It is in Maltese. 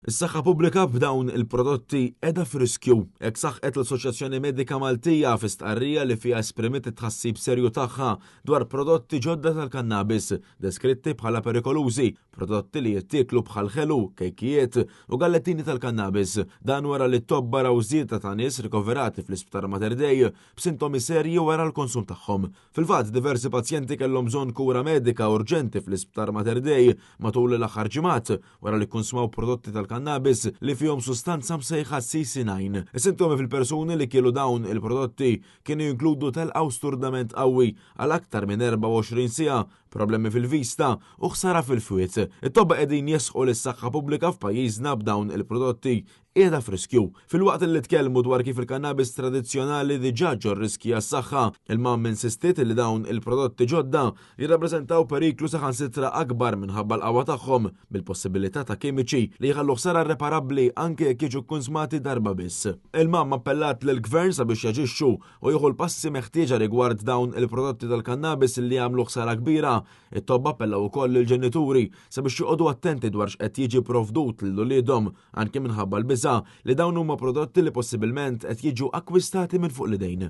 Is-saħħa pubblika b'dawn il-prodotti qiegħda f'riskju. Hekk saħqet l-Assoċjazzjoni Medika Maltija fi stqarrija li fiha esprimiet it-tħassib serju tagħha dwar prodotti ġodda tal-kannabis deskritti bħala perikolużi, prodotti li jittieklu bħal ħelu, kejkijiet u gallettini tal-kannabis. Dan wara li tobba raw żieda ta' nies rikoverati fl-Isptar Mater Dei b'sintomi serji wara l-konsum tagħhom. Fil-fatt diversi pazjenti kellhom bżonn kura medika urġenti fl-Isptar Mater Dei matul l-aħħar ġimgħat wara li konsmaw prodotti tal-kannabis li fihom sustanza msejħa CC9. Is-sintomi fil-persuni li kielu dawn il-prodotti kienu jinkludu telqgħu sturdament qawwi għal aktar minn 24 siegħa, problemi fil-vista u ħsara fil-fwiet. It-tobba qegħdin jesħu lis-saħħa pubblika f'pajjiżna b'dawn il-prodotti qiegħda f'riskju. Fil-waqt li tkellmu dwar kif il-kannabis tradizzjonali diġà ġor riski għas-saħħa, il-mam insistiet li dawn il-prodotti ġodda jirrappreżentaw periklu saħansitra akbar minħabba l-qawwa tagħhom bil-possibilità ta' kimiċi li jħallu ħsara irreparabbli anke jekk jiġu konsmati darba biss. Il-mam appellat lill-gvern sabiex jaġixxu u jieħu l-passi meħtieġa rigward dawn il-prodotti tal-kannabis li jagħmlu ħsara kbira. It-tobba appellaw ukoll lill-ġenituri sabiex joqogħdu attenti dwar x'qed jiġi provdut lil uliedhom anke minħabba l-biża' li dawn huma prodotti li possibilment qed jiġu akkwistati minn fuq l-idejn.